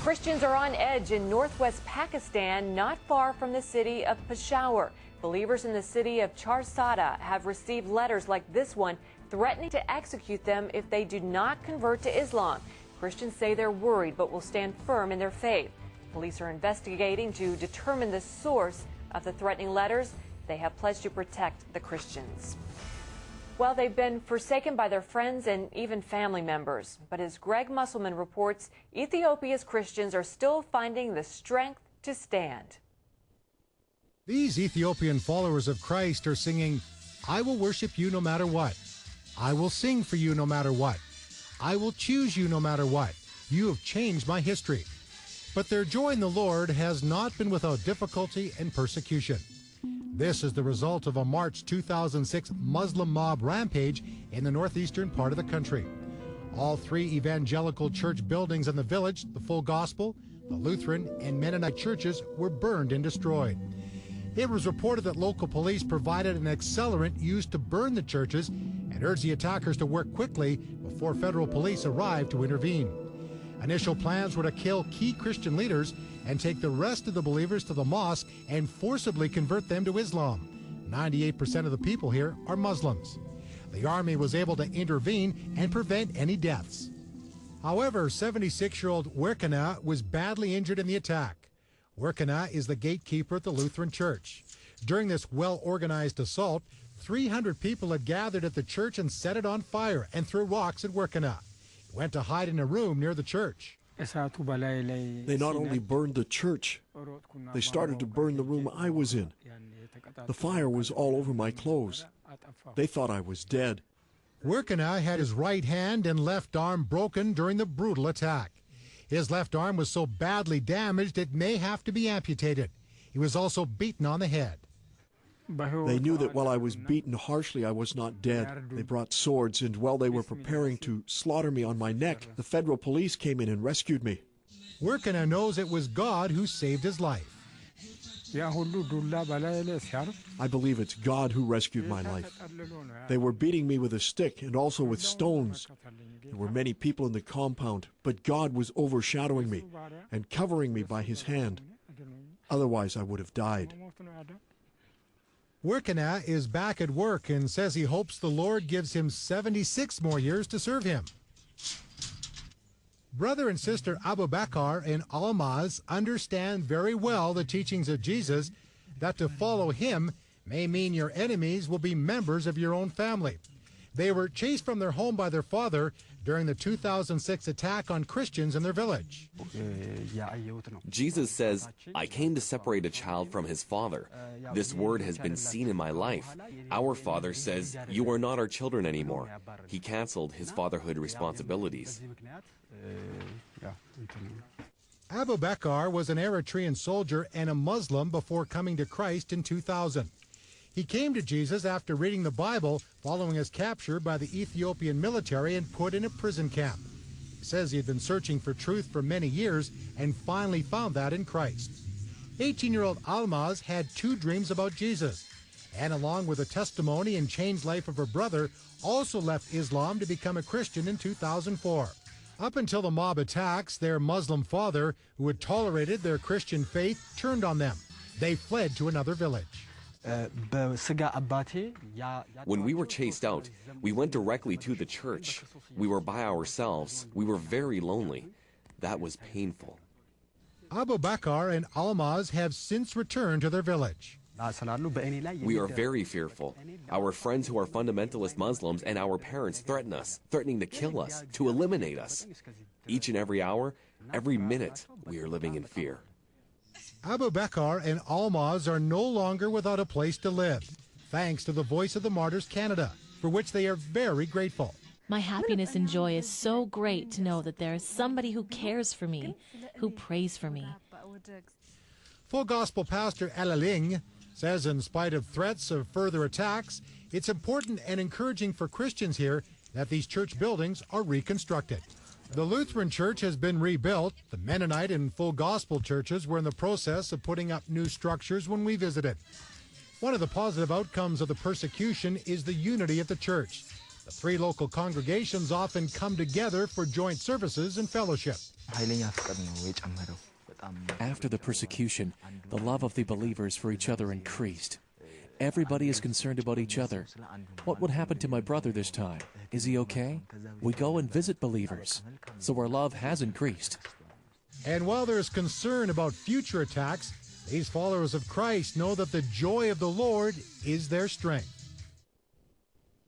Christians are on edge in northwest Pakistan, not far from the city of Peshawar. Believers in the city of Charsada have received letters like this one threatening to execute them if they do not convert to Islam. Christians say they're worried but will stand firm in their faith. Police are investigating to determine the source of the threatening letters. They have pledged to protect the Christians. Well, they've been forsaken by their friends and even family members. But as Greg Musselman reports, Ethiopia's Christians are still finding the strength to stand. These Ethiopian followers of Christ are singing, "I will worship you no matter what. I will sing for you no matter what. I will choose you no matter what. You have changed my history." But their joy in the Lord has not been without difficulty and persecution. This is the result of a March 2006 Muslim mob rampage in the northeastern part of the country. All three evangelical church buildings in the village, the Full Gospel, the Lutheran, and Mennonite churches, were burned and destroyed. It was reported that local police provided an accelerant used to burn the churches and urged the attackers to work quickly before federal police arrived to intervene. Initial plans were to kill key Christian leaders and take the rest of the believers to the mosque and forcibly convert them to Islam. 98% of the people here are Muslims. The army was able to intervene and prevent any deaths. However, 76-year-old Werkena was badly injured in the attack. Werkena is the gatekeeper at the Lutheran Church. During this well-organized assault, 300 people had gathered at the church and set it on fire and threw rocks at Werkena. He went to hide in a room near the church. They not only burned the church, they started to burn the room I was in. The fire was all over my clothes. They thought I was dead. Werkena had his right hand and left arm broken during the brutal attack. His left arm was so badly damaged it may have to be amputated. He was also beaten on the head. They knew that while I was beaten harshly, I was not dead. They brought swords, and while they were preparing to slaughter me on my neck, the federal police came in and rescued me. Werkena knows it was God who saved his life. I believe it's God who rescued my life. They were beating me with a stick and also with stones. There were many people in the compound, but God was overshadowing me and covering me by his hand. Otherwise, I would have died. Werkena is back at work and says he hopes the Lord gives him 76 more years to serve him. Brother and sister Abu Bakr and Almaz understand very well the teachings of Jesus, that to follow him may mean your enemies will be members of your own family. They were chased from their home by their father during the 2006 attack on Christians in their village. Jesus says, "I came to separate a child from his father. This word has been seen in my life. Our father says, 'You are not our children anymore.' He canceled his fatherhood responsibilities." Abu Bakr was an Eritrean soldier and a Muslim before coming to Christ in 2000. He came to Jesus after reading the Bible following his capture by the Ethiopian military and put in a prison camp. He says he had been searching for truth for many years and finally found that in Christ. 18-year-old Almaz had two dreams about Jesus, and along with the testimony and changed life of her brother, also left Islam to become a Christian in 2004. Up until the mob attacks, their Muslim father, who had tolerated their Christian faith, turned on them. They fled to another village. When we were chased out, we went directly to the church. We were by ourselves. We were very lonely. That was painful. Abu Bakr and Almaz have since returned to their village. We are very fearful. Our friends who are fundamentalist Muslims and our parents threaten us, threatening to kill us, to eliminate us. Each and every hour, every minute, we are living in fear. Abu Bakr and Almaz are no longer without a place to live, thanks to the Voice of the Martyrs Canada, for which they are very grateful. My happiness and joy is so great to know that there is somebody who cares for me, who prays for me. Full Gospel pastor Alaling says in spite of threats of further attacks, it's important and encouraging for Christians here that these church buildings are reconstructed. The Lutheran Church has been rebuilt. The Mennonite and Full Gospel churches were in the process of putting up new structures when we visited. One of the positive outcomes of the persecution is the unity of the church. The three local congregations often come together for joint services and fellowship. After the persecution, the love of the believers for each other increased. Everybody is concerned about each other. What would happen to my brother this time? Is he okay? We go and visit believers. So our love has increased. And while there is concern about future attacks, these followers of Christ know that the joy of the Lord is their strength.